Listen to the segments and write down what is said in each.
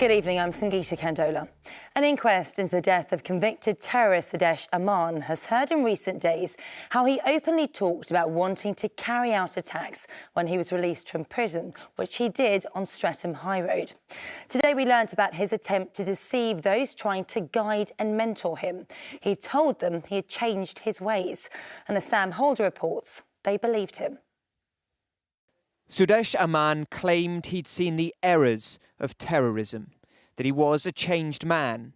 Good evening, I'm Sangeeta, Kandola. An inquest into the death of convicted terrorist Suhail Ahmed has heard in recent days how he openly talked about wanting to carry out attacks when he was released from prison, which he did on Streatham High Road. Today we learnt about his attempt to deceive those trying to guide and mentor him. He told them he had changed his ways, and as Sam Holder reports, they believed him. Suhail Ahmed claimed he'd seen the errors of terrorism, that he was a changed man.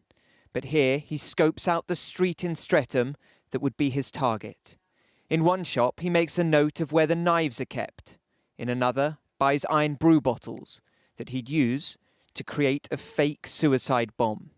But here he scopes out the street in Streatham that would be his target. In one shop, he makes a note of where the knives are kept. In another, buys iron brew bottles that he'd use to create a fake suicide bomb.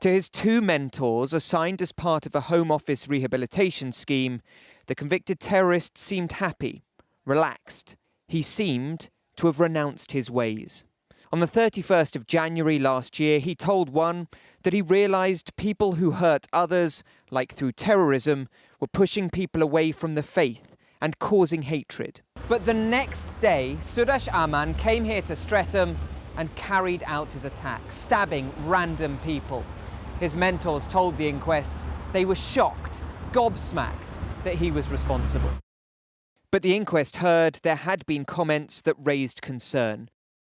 To his two mentors, assigned as part of a Home Office rehabilitation scheme, the convicted terrorist seemed happy, relaxed. He seemed to have renounced his ways. On the 31st of January last year, he told one that he realised people who hurt others, like through terrorism, were pushing people away from the faith and causing hatred. But the next day, Suhail Ahmed came here to Streatham and carried out his attack, stabbing random people. His mentors told the inquest they were shocked, gobsmacked, that he was responsible. But the inquest heard there had been comments that raised concern.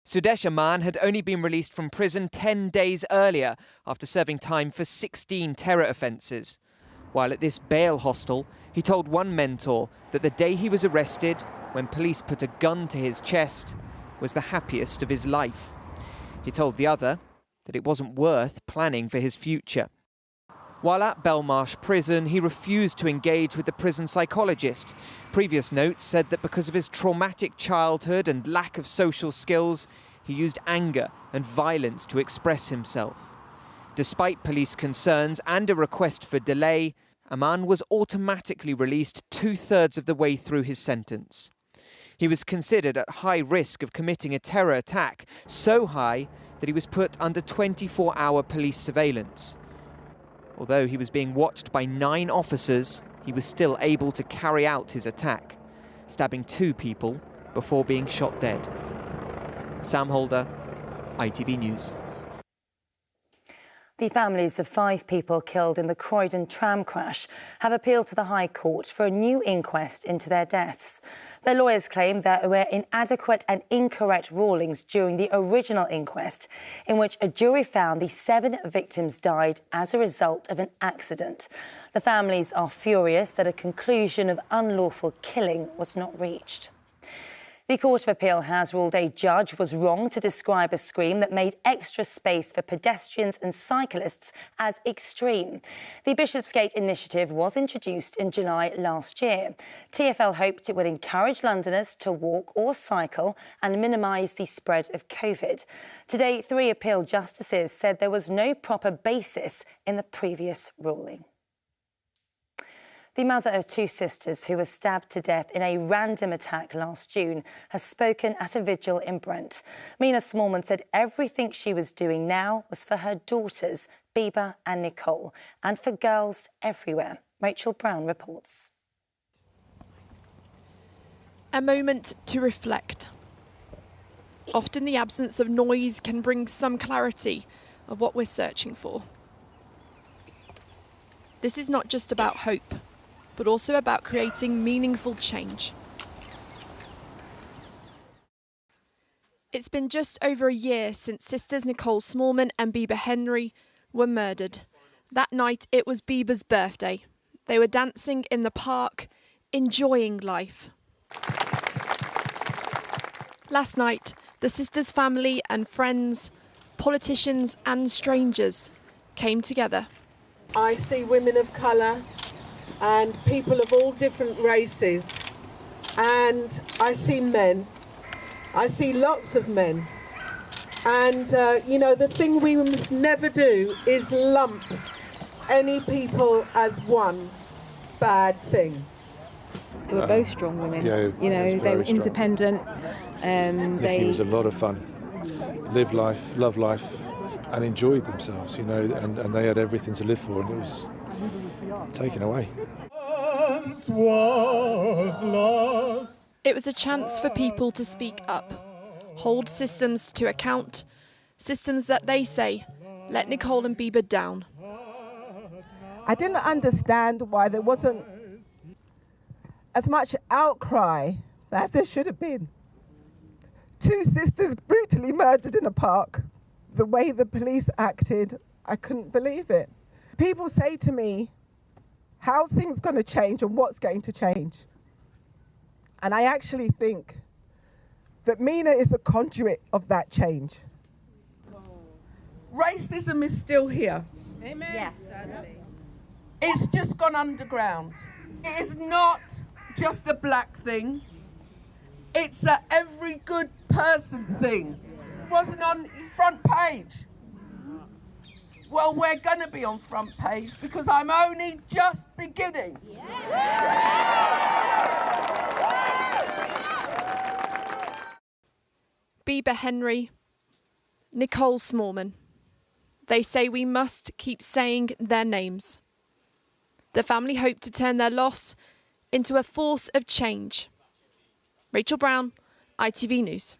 Suhail Ahmed had only been released from prison 10 days earlier after serving time for 16 terror offences. While at this bail hostel, he told one mentor that the day he was arrested, when police put a gun to his chest, was the happiest of his life. He told the other that it wasn't worth planning for his future. While at Belmarsh prison, he refused to engage with the prison psychologist. Previous notes said that because of his traumatic childhood and lack of social skills, he used anger and violence to express himself. Despite police concerns and a request for delay, Ahmed was automatically released 2/3 of the way through his sentence. He was considered at high risk of committing a terror attack, so high that he was put under 24-hour police surveillance. Although he was being watched by 9 officers, he was still able to carry out his attack, stabbing 2 people before being shot dead. Sam Holder, ITV News. The families of 5 people killed in the Croydon tram crash have appealed to the High Court for a new inquest into their deaths. Their lawyers claim there were inadequate and incorrect rulings during the original inquest, in which a jury found the 7 victims died as a result of an accident. The families are furious that a conclusion of unlawful killing was not reached. The Court of Appeal has ruled a judge was wrong to describe a scheme that made extra space for pedestrians and cyclists as extreme. The Bishopsgate initiative was introduced in July last year. TfL hoped it would encourage Londoners to walk or cycle and minimise the spread of COVID. Today, 3 appeal justices said there was no proper basis in the previous ruling. The mother of 2 sisters who were stabbed to death in a random attack last June has spoken at a vigil in Brent. Mina Smallman said everything she was doing now was for her daughters, Biba and Nicole, and for girls everywhere. Rachel Brown reports. A moment to reflect. Often the absence of noise can bring some clarity of what we're searching for. This is not just about hope, but also about creating meaningful change. It's been just over a year since sisters Nicole Smallman and Biba Henry were murdered. That night it was Biba's birthday. They were dancing in the park, enjoying life. Last night, the sisters' family and friends, politicians and strangers came together. I see women of colour and people of all different races, and I see men. I see lots of men. And, you know, the thing we must never do is lump any people as one bad thing. They were both strong women. Yeah, you know, they were independent. Nikki was a lot of fun. Lived life, loved life, and enjoyed themselves, you know, and they had everything to live for, and it was taken away. It was a chance for people to speak up, hold systems to account, Systems that they say let Nicole and Bieber down. I didn't understand why there wasn't as much outcry as there should have been. 2 sisters brutally murdered in a park. The way the police acted, I couldn't believe it. People say to me, how's things going to change and what's going to change? And I actually think that Mina is the conduit of that change. Racism is still here. Amen. Yes. It's just gone underground. It is not just a black thing. It's a every good person thing. It wasn't on front page. Well, we're going to be on front page because I'm only just beginning. Bieber Henry, Nicole Smallman. They say we must keep saying their names. The family hope to turn their loss into a force of change. Rachel Brown, ITV News.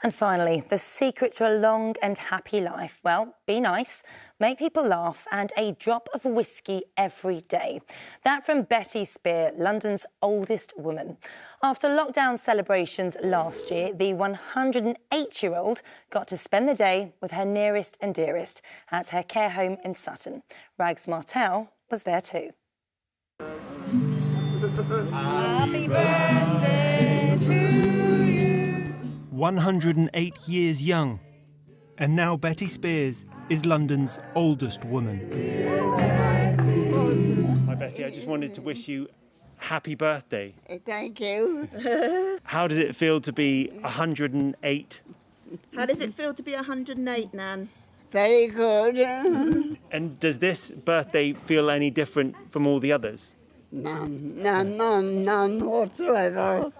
And finally, the secret to a long and happy life. Well, be nice, make people laugh, and a drop of whiskey every day. That from Betty Spear, London's oldest woman. After lockdown celebrations last year, the 108-year-old got to spend the day with her nearest and dearest at her care home in Sutton. Rags Martell was there too. Happy birthday to you. 108 years young, and now Betty Spears is London's oldest woman. Hi Betty, I just wanted to wish you happy birthday. Thank you. How does it feel to be 108? How does it feel to be 108, Nan? Very good. And does this birthday feel any different from all the others? None whatsoever.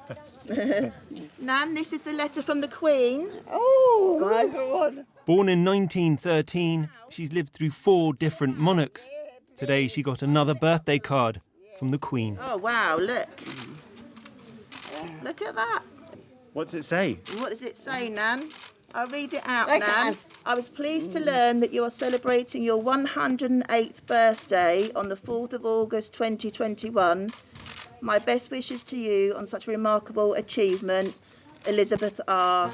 Nan, this is the letter from the Queen. Oh, my God. Born in 1913, she's lived through 4 different monarchs. Today she got another birthday card from the Queen. Oh, wow, look. Look at that. What's it say? What does it say, Nan? I'll read it out, Nan. I was pleased to learn that you are celebrating your 108th birthday on the 4th of August 2021. My best wishes to you on such a remarkable achievement, Elizabeth R.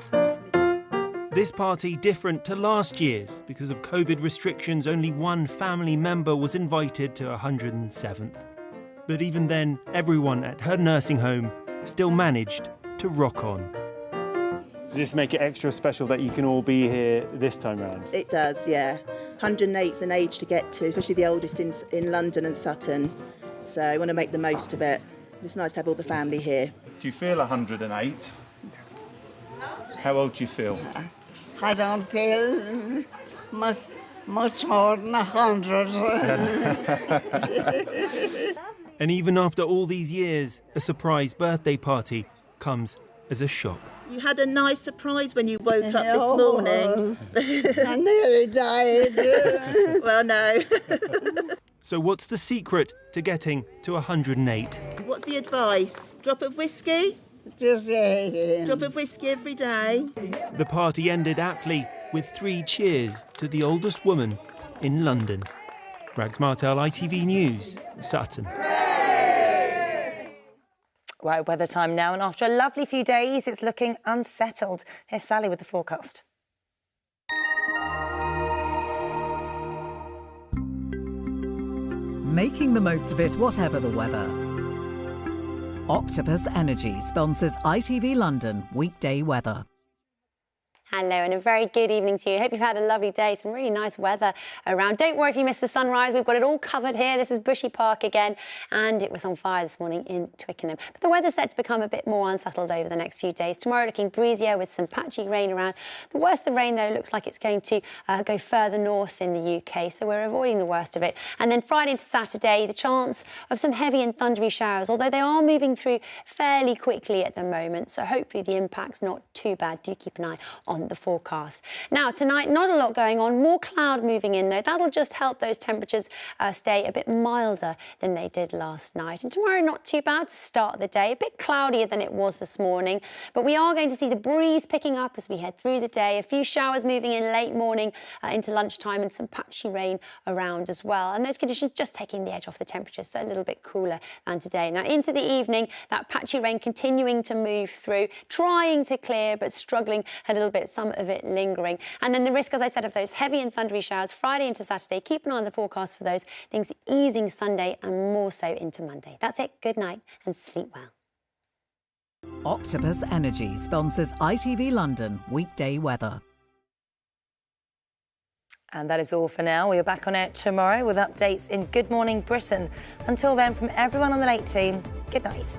This party different to last year's. Because of COVID restrictions, only one family member was invited to 107th. But even then, everyone at her nursing home still managed to rock on. Does this make it extra special that you can all be here this time round? It does, yeah. 108's an age to get to, especially the oldest in London and Sutton. So I want to make the most of it. It's nice to have all the family here. Do you feel 108? How old do you feel? I don't feel much more than 100. And even after all these years, a surprise birthday party comes as a shock. You had a nice surprise when you woke up this morning. I nearly died. Well, no. So what's the secret to getting to 108? What's the advice? Drop of whiskey? Just Drop of whiskey every day. The party ended aptly with 3 cheers to the oldest woman in London. Rags Martell, ITV News, Sutton. Right, weather time now, and after a lovely few days, it's looking unsettled. Here's Sally with the forecast. Making the most of it, whatever the weather. Octopus Energy sponsors ITV London weekday weather. Hello and a very good evening to you. Hope you've had a lovely day. Some really nice weather around. Don't worry if you missed the sunrise. We've got it all covered here. This is Bushy Park again, and it was on fire this morning in Twickenham. But the weather's set to become a bit more unsettled over the next few days. Tomorrow looking breezier with some patchy rain around. The worst of the rain, though, looks like it's going to go further north in the UK, so we're avoiding the worst of it. And then Friday to Saturday, the chance of some heavy and thundery showers, although they are moving through fairly quickly at the moment, so hopefully the impact's not too bad. Do keep an eye on on the forecast. Now, tonight, not a lot going on. More cloud moving in, though. That'll just help those temperatures stay a bit milder than they did last night. And tomorrow, not too bad to start the day. A bit cloudier than it was this morning. But we are going to see the breeze picking up as we head through the day. A few showers moving in late morning into lunchtime and some patchy rain around as well. And those conditions just taking the edge off the temperatures, so a little bit cooler than today. Now, into the evening, that patchy rain continuing to move through, trying to clear, but struggling a little bit, some of it lingering. And then the risk, as I said, of those heavy and thundery showers Friday into Saturday. Keep an eye on the forecast for those things easing Sunday and more so into Monday. That's it. Good night and sleep well. Octopus Energy sponsors ITV London weekday weather. And that is all for now. We are back on air tomorrow with updates in Good Morning Britain. Until then, from everyone on the Late Team, good night.